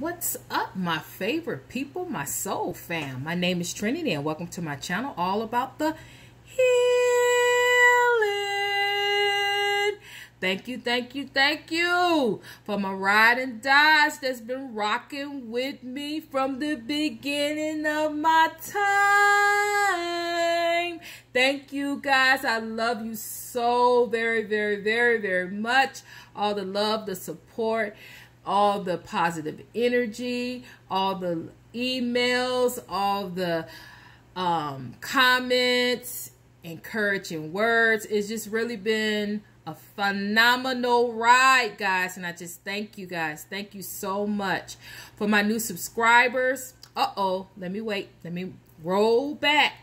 What's up, my favorite people, my soul fam? My name is Trinity and welcome to my channel all about the healing. Thank you for my ride and dies that's been rocking with me from the beginning of my time. Thank you guys. I love you so very much. All the love, the support, all the positive energy, all the emails, all the comments, encouraging words. It's just really been a phenomenal ride, guys, and I just thank you guys. Thank you so much. For my new subscribers, let me roll back.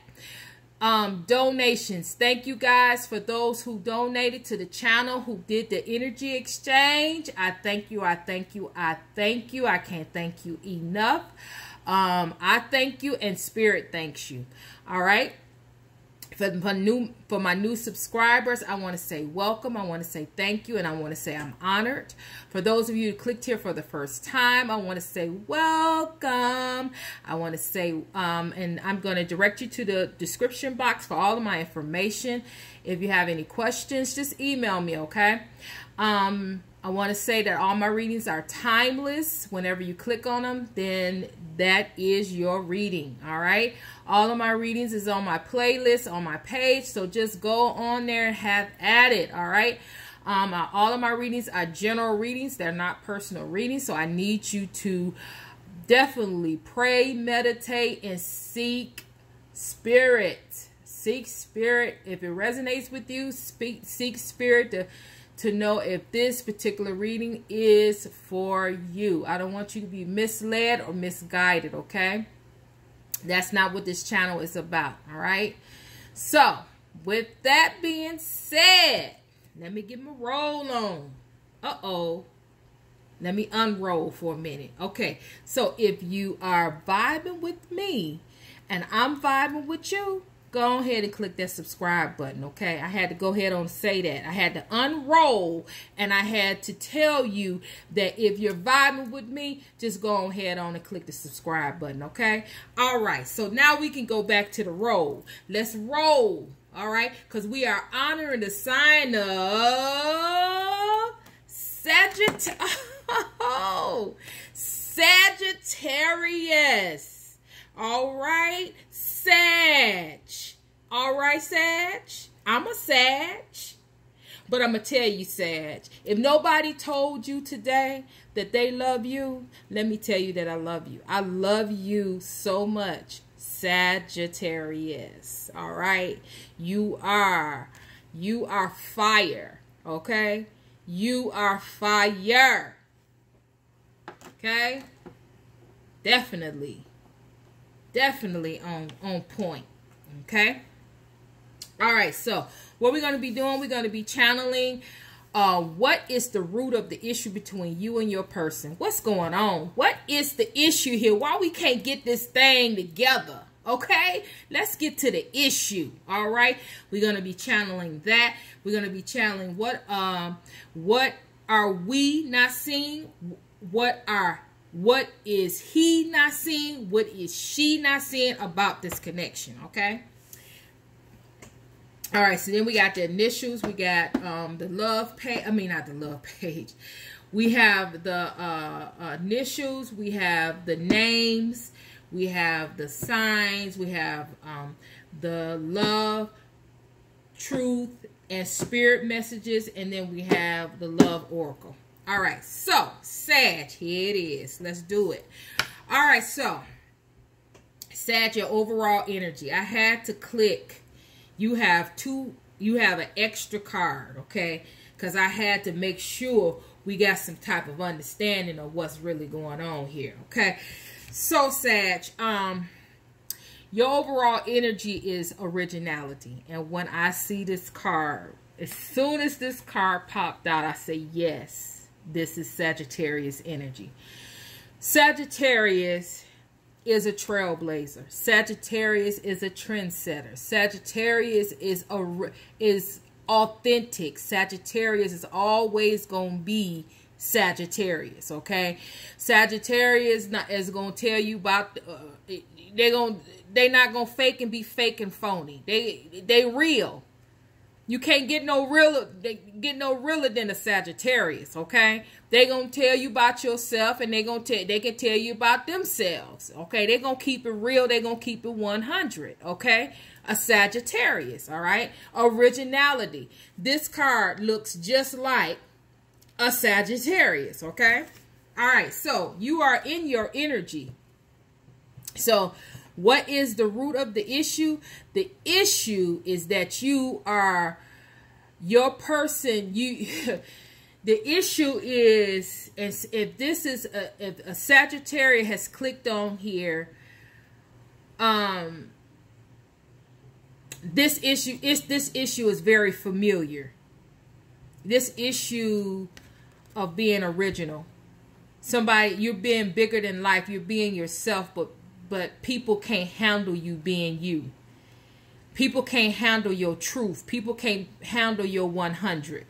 Donations. Thank you guys for those who donated to the channel, who did the energy exchange. I thank you. I thank you. I thank you. I can't thank you enough. I thank you, and spirit thanks you. All right. For my new subscribers, I want to say welcome. I want to say thank you, and I want to say I'm honored. For those of you who clicked here for the first time, I want to say welcome. I want to say, and I'm going to direct you to the description box for all of my information. If you have any questions, just email me, okay? I want to say that all my readings are timeless. Whenever you click on them, then that is your reading, all right? All of my readings is on my playlist, on my page, so just go on there and have at it, all right? All of my readings are general readings. They're not personal readings, so I need you to definitely pray, meditate, and seek spirit. Seek spirit. If it resonates with you, seek spirit to know if this particular reading is for you. I don't want you to be misled or misguided, okay? That's not what this channel is about, all right? So, with that being said, let me get my roll on. Let me unroll for a minute. Okay, so if you are vibing with me and I'm vibing with you, go ahead and click that subscribe button, okay? I had to go ahead and say that. I had to unroll, and I had to tell you that if you're vibing with me, just go ahead on and click the subscribe button, okay? All right, so now we can go back to the roll. Let's roll, all right? Because we are honoring the sign of Sagittarius. All right, Sag. All right, Sag. I'm a Sag. But I'm going to tell you, Sag, if nobody told you today that they love you, let me tell you that I love you. I love you so much, Sagittarius. All right? You are fire, okay? You are fire. Okay? Definitely on point. Okay, all right, so what we're going to be doing, we're going to be channeling what is the root of the issue between you and your person. What's going on? What is the issue here? Why we can't get this thing together? Okay, let's get to the issue. All right, we're going to be channeling that. We're going to be channeling what are we not seeing? What is he not seeing? What is she not seeing about this connection? Okay. All right. So then we got the initials. We got the love page. I mean, not the love page. We have the initials. We have the names. We have the signs. We have the love, truth, and spirit messages. And then we have the love oracle. All right, so Sag, here it is. Let's do it. All right, so Sag, your overall energy. I had to click. You have an extra card, okay? Because I had to make sure we got some type of understanding of what's really going on here, okay? So Sag, your overall energy is originality. And when I see this card, as soon as this card popped out, I say yes. This is Sagittarius energy. Sagittarius is a trailblazer. Sagittarius is a trendsetter. Sagittarius is authentic. Sagittarius is always going to be Sagittarius, okay? Sagittarius is going to tell you about they're not going to fake and be fake and phony. They real. You can't get no realer than a Sagittarius, okay? They're going to tell you about yourself, and they can tell you about themselves, okay? They're going to keep it real. They're going to keep it 100, okay? A Sagittarius, all right? Originality. This card looks just like a Sagittarius, okay? All right, so you are in your energy. So what is the root of the issue? The issue is that you are your person. The issue is, if this is if a Sagittarius has clicked on here, this issue is very familiar. This issue of being original. Somebody, you're being bigger than life. You're being yourself, but people can't handle you being you. People can't handle your truth. People can't handle your 100.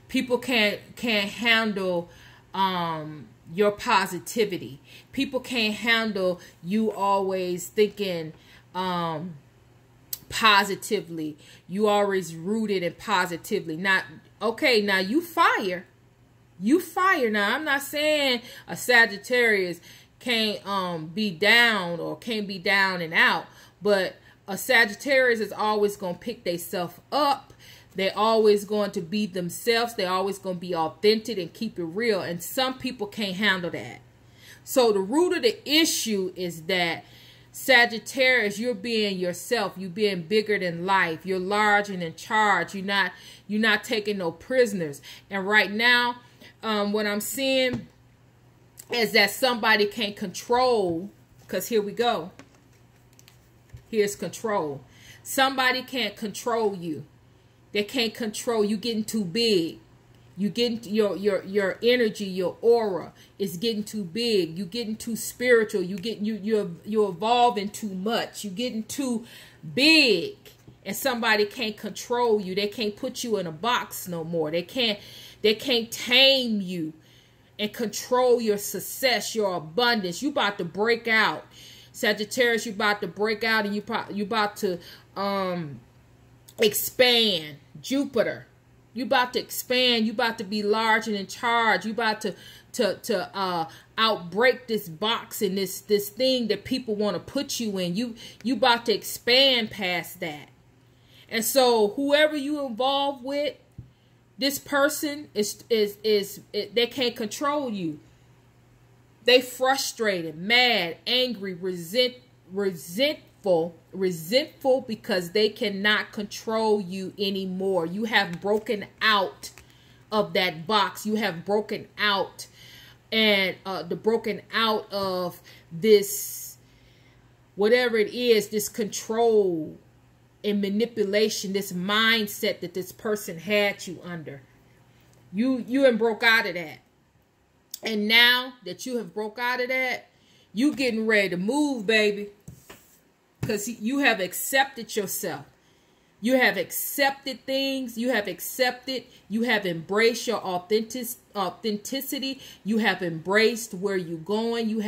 People can't handle your positivity. People can't handle you always thinking positively. You always rooted in positively. Not okay. Now you fire. You fire. Now I'm not saying a Sagittarius can't be down or can't be down and out, but a Sagittarius is always going to pick themselves up. They're always going to be themselves. They're always going to be authentic and keep it real. And some people can't handle that. So the root of the issue is that Sagittarius, you're being yourself. You're being bigger than life. You're large and in charge. You're not taking no prisoners. And right now, what I'm seeing is that somebody can't control, because here we go. Here's control. Somebody can't control you. They can't control you. Getting too big. You getting your energy, your aura is getting too big. You getting too spiritual. You're evolving too much. You getting too big, and somebody can't control you. They can't put you in a box no more. They can't tame you and control your success, your abundance. You about to break out. Sagittarius, you about to break out, and you about to expand. Jupiter, you about to expand. You about to be large and in charge. You about to outbreak this box and this thing that people want to put you in. You about to expand past that. And so whoever you involved with, this person they can't control you. They frustrated, mad, angry, resentful because they cannot control you anymore. You have broken out of that box. You have broken out, and broken out of this, whatever it is, this control and manipulation, this mindset that this person had you under. You have broke out of that. And now that you have broke out of that, you getting ready to move, baby. Because you have accepted yourself. You have accepted things. You have embraced your authenticity. You have embraced where you're going. You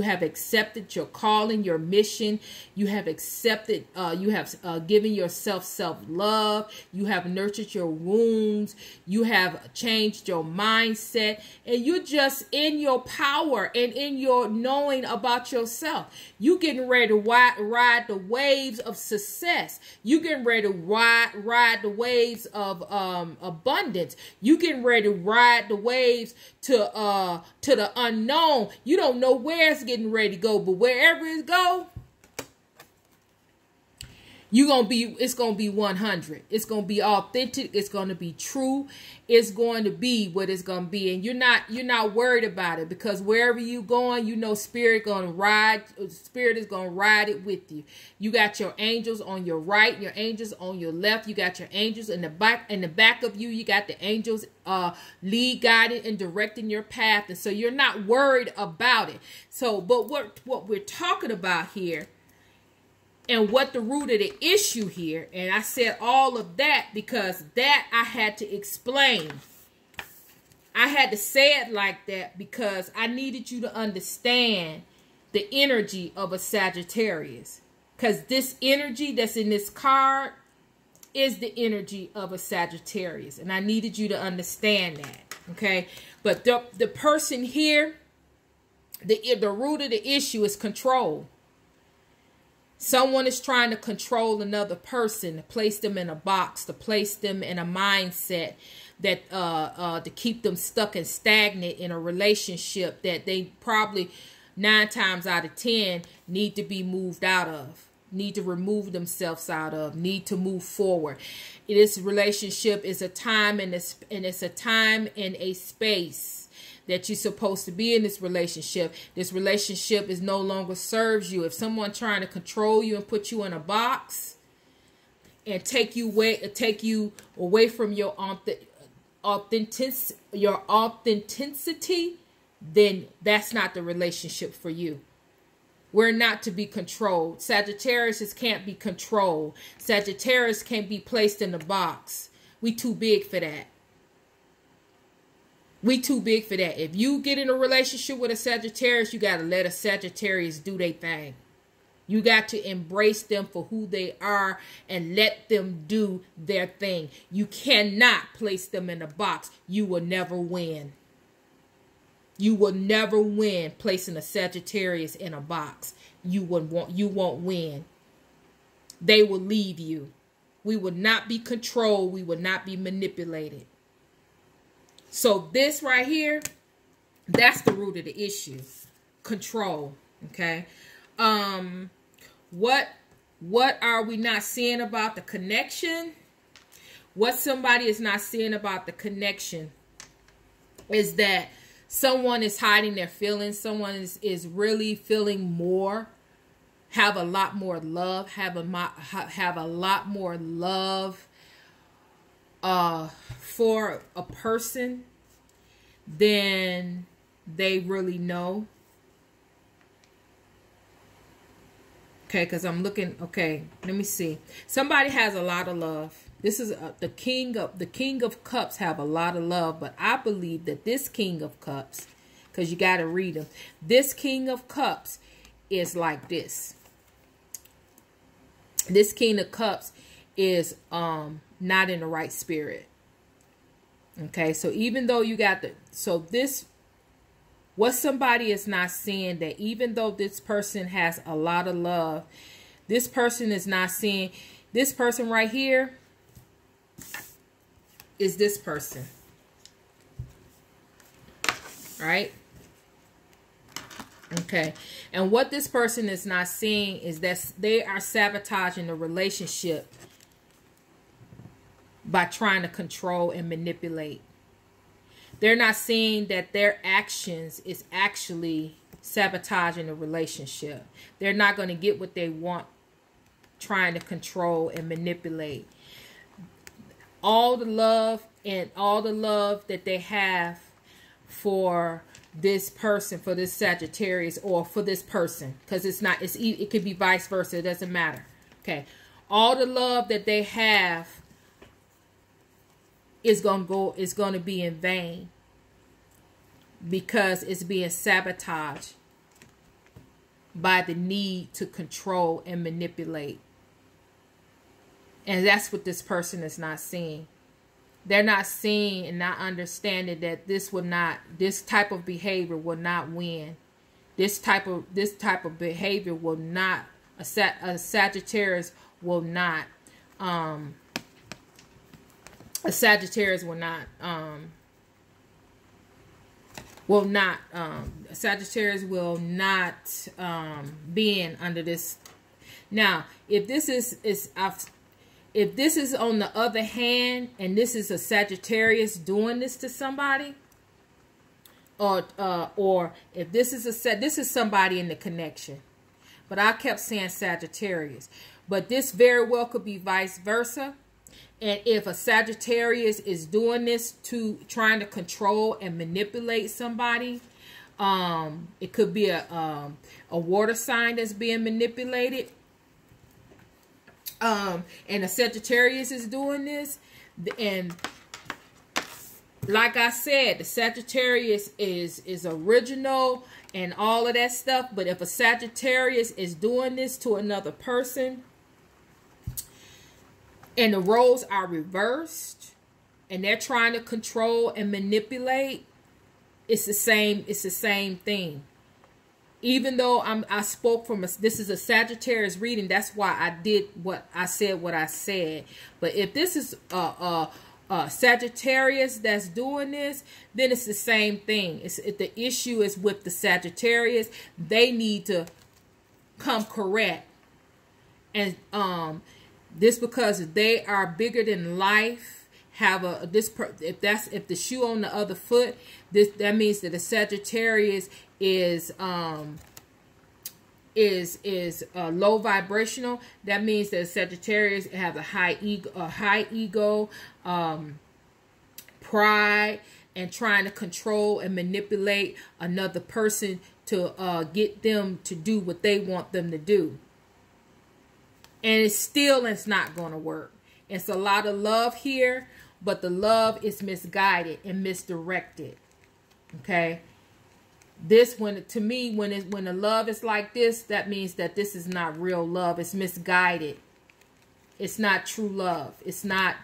have accepted your calling, your mission. You have accepted, you have given yourself self-love. You have nurtured your wounds. You have changed your mindset. And you're just in your power and in your knowing about yourself. You getting ready to ride the waves of success. You getting ready to ride the waves of abundance. You getting ready to ride the waves to the unknown. You don't know where it's getting ready to go, but wherever it go, it's gonna be 100. It's gonna be authentic. It's gonna be true. It's going to be what it's gonna be, and you're not worried about it, because wherever you going, you know Spirit is gonna ride it with you. You got your angels on your right, your angels on your left. You got your angels in the back of you. You got the angels lead, guiding, and directing your path, and so you're not worried about it. So, but what we're talking about here, and what the root of the issue here, and I said all of that because that I had to explain. I had to say it like that because I needed you to understand the energy of a Sagittarius. Because this energy that's in this card is the energy of a Sagittarius. And I needed you to understand that. Okay. But the person here, the root of the issue is control. Someone is trying to control another person, to place them in a box, to place them in a mindset that to keep them stuck and stagnant in a relationship that they probably 9 times out of 10 need to be moved out of, need to remove themselves out of, need to move forward. This relationship is a time and it's a time and a space that you're supposed to be in this relationship. This relationship is no longer serves you. If someone trying to control you and put you in a box and take you away from your authenticity, then that's not the relationship for you. We're not to be controlled. Sagittarius can't be controlled. Sagittarius can't be placed in a box. We too big for that. We too big for that. If you get in a relationship with a Sagittarius, you got to let a Sagittarius do their thing. You got to embrace them for who they are and let them do their thing. You cannot place them in a box. You will never win. You will never win placing a Sagittarius in a box. You won't win. They will leave you. We will not be controlled. We will not be manipulated. So this right here, that's the root of the issue. Control. Okay. What are we not seeing about the connection? What somebody is not seeing about the connection is that someone is hiding their feelings. Someone is really feeling more, have a lot more love, have a lot more love for a person than they really know. Okay, because I'm looking. Okay, let me see. Somebody has a lot of love. This is the king of cups have a lot of love, but I believe that this king of cups, because you got to read them. This king of cups is like this. This king of cups is not in the right spirit. Okay, so even though you got what somebody is not seeing, that even though this person has a lot of love, this person is not seeing this person right here is this person. Right? Okay. And what this person is not seeing is that they are sabotaging the relationship by trying to control and manipulate. They're not seeing that their actions is actually sabotaging the relationship. They're not going to get what they want trying to control and manipulate. All the love that they have for this person, for this Sagittarius, or for this person, because it could be vice versa. It doesn't matter. Okay. All the love that they have is going to be in vain, because it's being sabotaged by the need to control and manipulate. And that's what this person is not seeing. They're not seeing and not understanding that this type of behavior will not win. This type of behavior will not, a Sagittarius will not, a Sagittarius will not, Sagittarius will not be in under this. Now, if this is on the other hand, and this is a Sagittarius doing this to somebody, or if this is somebody in the connection, but I kept saying Sagittarius, but this very well could be vice versa. And if a Sagittarius is doing this to trying to control and manipulate somebody, it could be a water sign that's being manipulated. And a Sagittarius is doing this, and like I said, the Sagittarius is original and all of that stuff. But if a Sagittarius is doing this to another person and the roles are reversed and they're trying to control and manipulate, it's the same thing. Even though I spoke from this is a Sagittarius reading, that's why I did what I said. But if this is Sagittarius that's doing this, then it's the same thing. The issue is with the Sagittarius. They need to come correct, and this because they are bigger than life. Have if the shoe on the other foot, that means that the Sagittarius is low vibrational. That means that Sagittarius have a high ego, pride, and trying to control and manipulate another person to get them to do what they want them to do. And it's not going to work. It's a lot of love here, but the love is misguided and misdirected. Okay. To me, when the love is like this, that means that this is not real love. It's misguided. It's not true love. It's not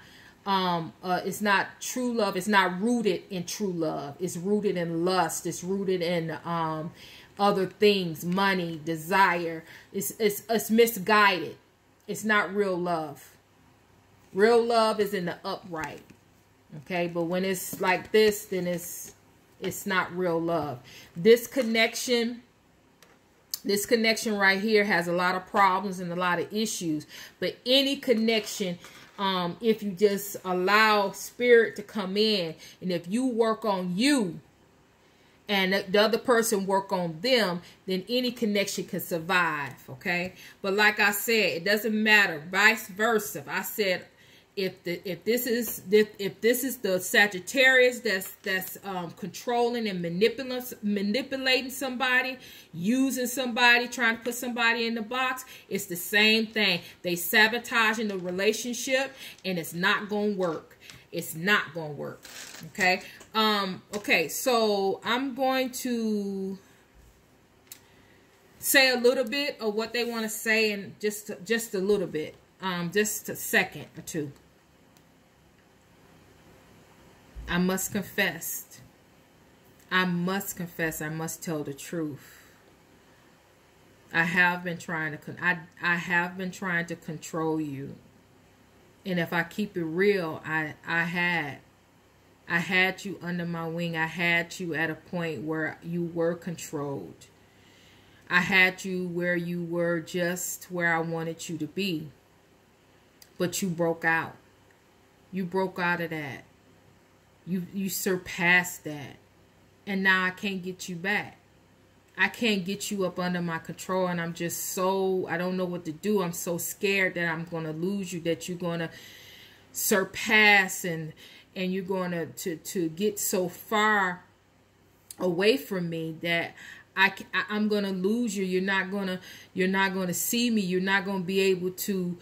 true love. It's not rooted in true love. It's rooted in lust. It's rooted in other things, money, desire. It's misguided. It's not real love. Real love is in the upright. Okay, but when it's like this, then it's not real love. This connection right here has a lot of problems and a lot of issues. But any connection, if you just allow spirit to come in, and if you work on you and the other person work on them, then any connection can survive. Okay, but like I said, it doesn't matter. Vice versa. I said, if this is the Sagittarius that's controlling and manipulating somebody, using somebody, trying to put somebody in the box, it's the same thing. They sabotaging the relationship, and it's not gonna work. It's not gonna work. Okay. Okay. So I'm going to say a little bit of what they want to say, and just a little bit. Just a second or two. I must confess. I must tell the truth. I have been trying to control you. And if I keep it real, I had you under my wing. I had you at a point where you were controlled. I had you where you were just where I wanted you to be. But you broke out. You broke out of that. You surpassed that. And now I can't get you back. I can't get you up under my control, and I'm just so, I don't know what to do. I'm so scared that I'm going to lose you, that you're going to surpass and you're going to get so far away from me that I'm going to lose you. You're not going to see me. You're not going to be able to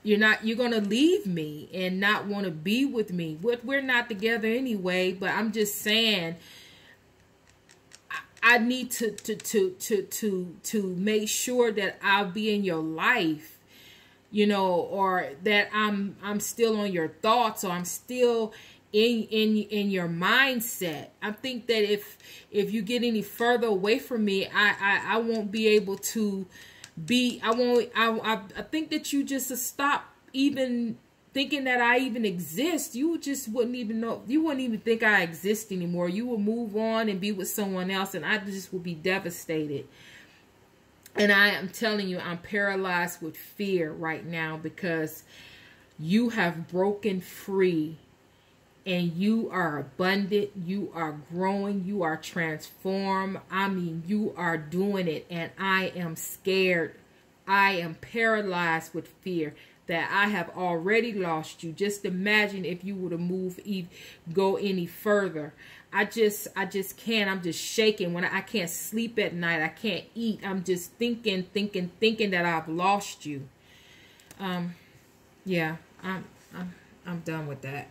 you're going to leave me and not want to be with me. We're not together anyway, but I'm just saying I need to make sure that I'll be in your life, you know, or that I'm still on your thoughts, or I'm still in your mindset. I think that if you get any further away from me, I won't be able to be, I think that you just stop even thinking that I even exist. You just wouldn't even know, you wouldn't even think I exist anymore. You will move on and be with someone else, and I just will be devastated. And I am telling you, I'm paralyzed with fear right now, because you have broken free, and you are abundant, you are growing, you are transformed. I mean, you are doing it, and I am scared. I am paralyzed with fear that I have already lost you. Just imagine if you were to go any further. I just can't. I'm just shaking. When I can't sleep at night, I can't eat. I'm just thinking that I've lost you. Yeah, I'm done with that.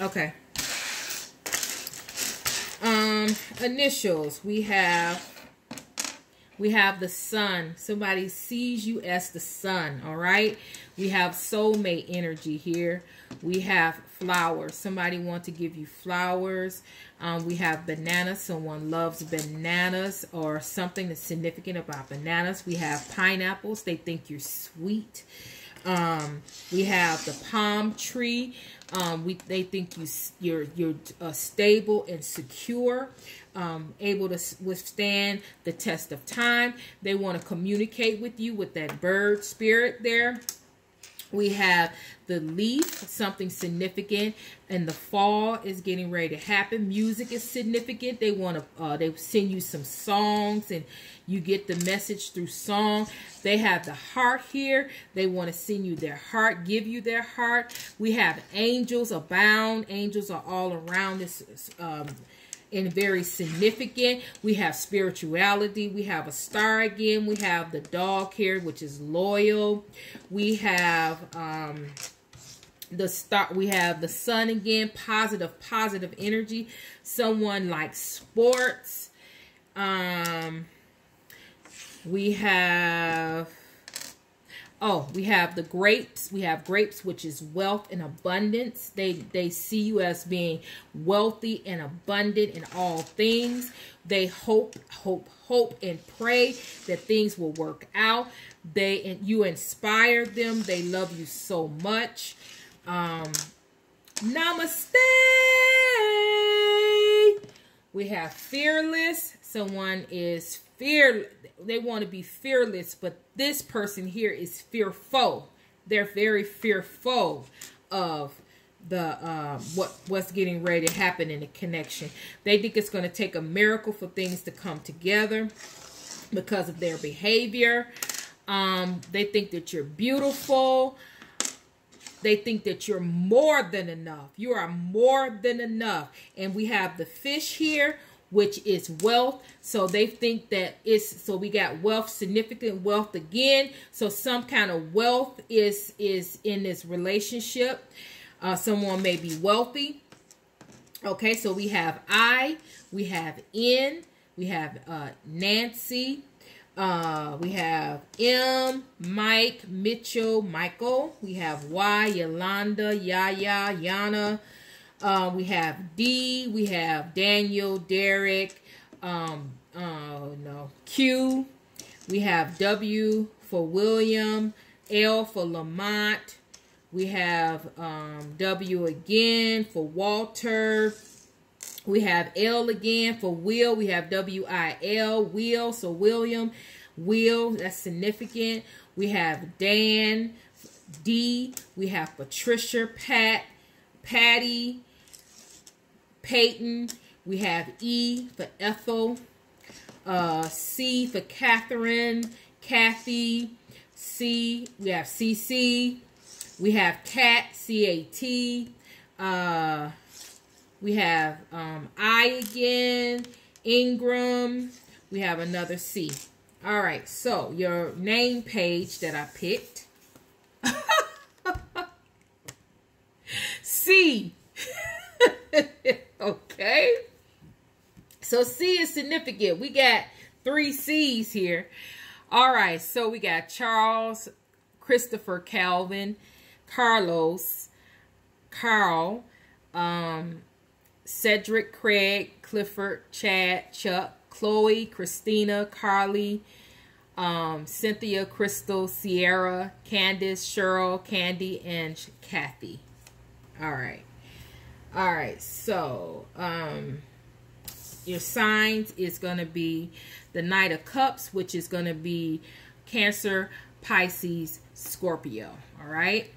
Okay. Initials. We have the sun. Somebody sees you as the sun. All right. We have soulmate energy here. We have flowers. Somebody wants to give you flowers. We have bananas. Someone loves bananas or something that's significant about bananas. We have pineapples. They think you're sweet. We have the palm tree. They think you're stable and secure, able to withstand the test of time. They want to communicate with you with that bird spirit there. We have the leaf, something significant, and the fall is getting ready to happen. Music is significant. They want to, they send you some songs, and you get the message through song. They have the heart here. They want to send you their heart, give you their heart. We have angels abound. Angels are all around this. And very significant. We have spirituality. We have a star again. We have the dog here, which is loyal. We have the star. We have the sun again. Positive energy. Someone likes sports. We have the grapes. We have grapes, which is wealth and abundance. They see you as being wealthy and abundant in all things. They hope, and pray that things will work out. You inspire them. They love you so much. Namaste. We have fearless. Someone is they want to be fearless, but this person here is fearful. They're very fearful of the what's getting ready to happen in the connection. They think it's going to take a miracle for things to come together because of their behavior. They think that you're beautiful. They think that you're more than enough. You are more than enough. And we have the fish here, which is wealth. So they think that so we got wealth, significant wealth again. So some kind of wealth is in this relationship. Someone may be wealthy. Okay, so we have I, we have N, we have Nancy, we have M, Mike, Mitchell, Michael. We have Y, Yolanda, Yaya, Yana. We have D, we have Daniel, Derek, Q, we have W for William, L for Lamont, we have W again for Walter, we have L again for Will, we have W-I-L, Will, so William, Will, that's significant. We have Dan, D, we have Patricia, Pat, Patty, Peyton, we have E for Ethel, C for Catherine, Kathy, C, we have CC, we have Cat, C-A-T, we have I again, Ingram, we have another C. All right, so your name page that I picked, C. Okay, so C is significant. We got 3 C's here. All right, so we got Charles, Christopher, Calvin, Carlos, Carl, Cedric, Craig, Clifford, Chad, Chuck, Chloe, Christina, Carly, Cynthia, Crystal, Sierra, Candace, Cheryl, Candy, and Kathy. All right. All right, so your signs is going to be the Knight of Cups, which is going to be Cancer, Pisces, Scorpio. All right.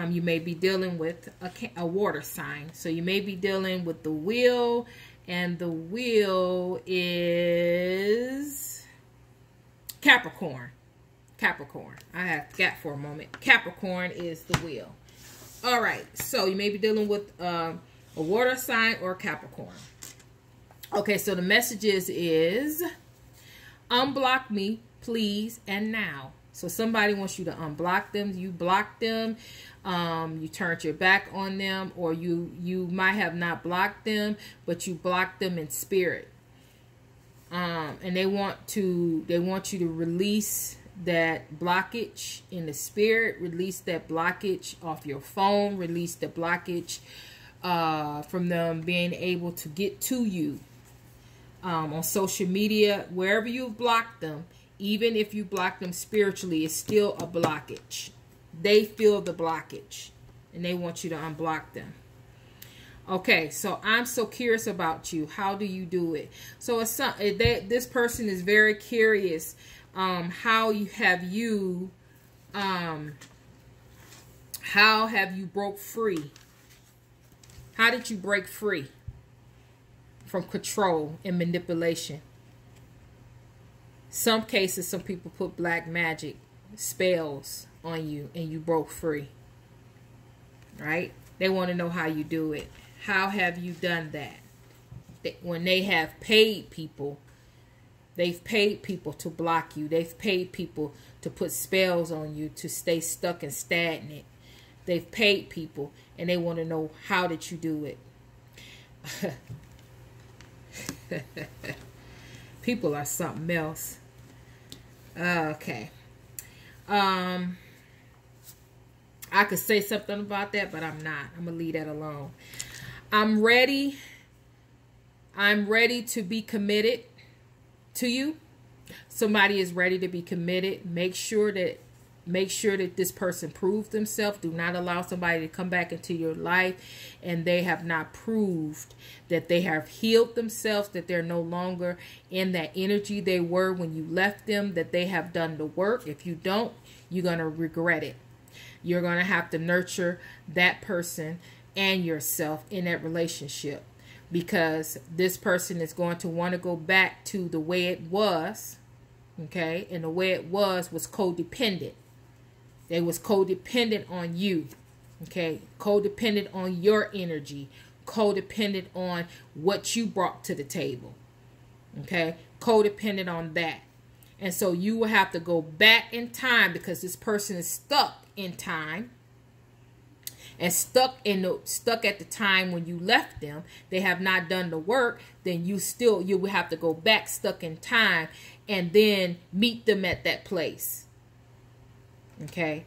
You may be dealing with a water sign. So you may be dealing with the wheel, and the wheel is Capricorn. Capricorn. I forgot for a moment. Capricorn is the wheel. All right, so you may be dealing with a water sign or Capricorn. Okay, so the messages is unblock me, please, and now. So somebody wants you to unblock them. You block them. You turned your back on them, or you might have not blocked them, but you blocked them in spirit. And they want you to release that blockage in the spirit, release that blockage off your phone, release the blockage from them being able to get to you on social media, wherever you've blocked them. Even if you block them spiritually, it's still a blockage. They feel the blockage and they want you to unblock them. Okay, so I'm so curious about you. How do you do it? So this person is very curious. How have you broke free? How did you break free from control and manipulation? Some cases, some people put black magic spells on you and you broke free. Right? They want to know how you do it. How have you done that? When they have paid people, they've paid people to block you. They've paid people to put spells on you to stay stuck and stagnant. They've paid people and they want to know, how did you do it? People are something else. Okay. I could say something about that, but I'm not. I'm going to leave that alone. I'm ready to be committed to you. Somebody is ready to be committed. Make sure that this person proves themselves. Do not allow somebody to come back into your life and they have not proved that they have healed themselves, that they're no longer in that energy they were when you left them, that they have done the work. If you don't, you're going to regret it. You're going to have to nurture that person and yourself in that relationship, because this person is going to want to go back to the way it was. Okay. And the way it was codependent. They was codependent on you. Okay. Codependent on your energy. Codependent on what you brought to the table. Okay. Codependent on that. And so you will have to go back in time, because this person is stuck in time. And stuck at the time when you left them. They have not done the work. Then you will have to go back, stuck in time, and then meet them at that place. Okay.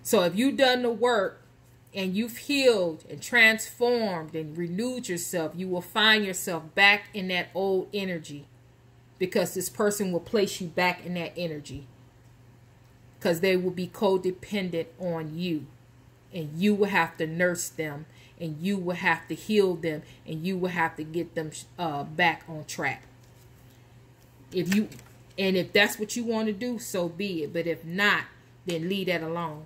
So if you've done the work and you've healed and transformed and renewed yourself, you will find yourself back in that old energy, because this person will place you back in that energy, because they will be codependent on you. And you will have to nurse them, and you will have to heal them, and you will have to get them back on track. If that's what you want to do, so be it. But if not, then leave that alone.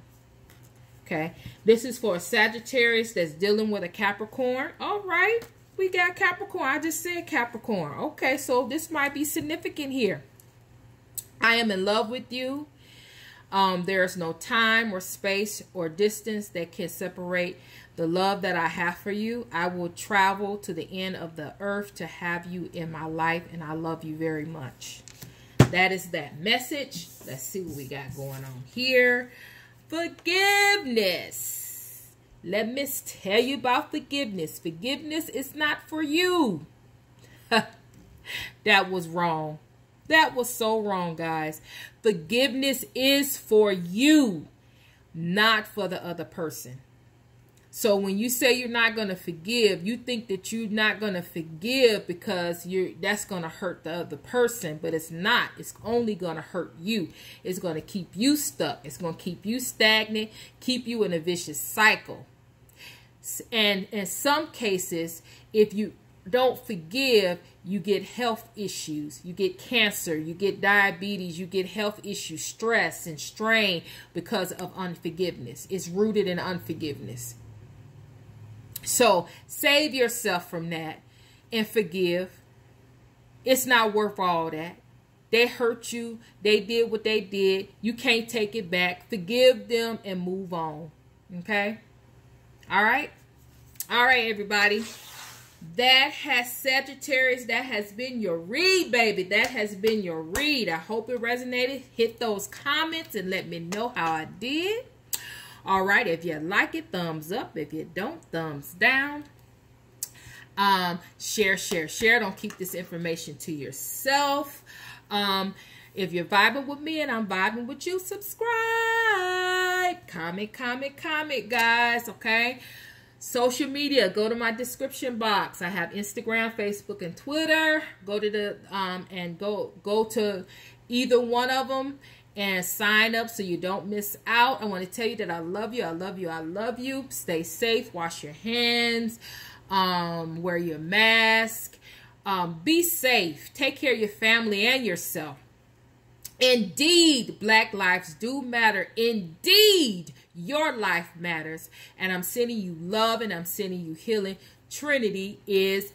Okay. This is for a Sagittarius that's dealing with a Capricorn. All right. We got Capricorn. I just said Capricorn. Okay. So this might be significant here. I am in love with you. There's no time or space or distance that can separate the love that I have for you. I will travel to the end of the earth to have you in my life, and I love you very much. That is that message. Let's see what we got going on here. Forgiveness. Let me tell you about forgiveness. Forgiveness is not for you. That was wrong. That was so wrong, guys. Forgiveness is for you, not for the other person. So when you say you're not going to forgive, you think that you're not going to forgive because that's going to hurt the other person, but it's not. It's only going to hurt you. It's going to keep you stuck. It's going to keep you stagnant, keep you in a vicious cycle. And in some cases, if you don't forgive, you get health issues, you get cancer, you get diabetes, you get health issues, stress and strain because of unforgiveness. It's rooted in unforgiveness. So save yourself from that and forgive. It's not worth all that. They hurt you. They did what they did. You can't take it back. Forgive them and move on. Okay? All right? All right, everybody. That has Sagittarius. That has been your read, baby. That has been your read. I hope it resonated. Hit those comments and let me know how I did. All right. If you like it, thumbs up. If you don't, thumbs down. Share. Don't keep this information to yourself. If you're vibing with me and I'm vibing with you, subscribe. Comment, guys. Okay. Social media, go to my description box. I have Instagram, Facebook, and Twitter. Go to the and go to either one of them and sign up so you don't miss out. I want to tell you that I love you. I love you. I love you. Stay safe. Wash your hands. Wear your mask. Be safe. Take care of your family and yourself. Indeed, Black lives do matter. Indeed, your life matters. And I'm sending you love and I'm sending you healing. Trinity is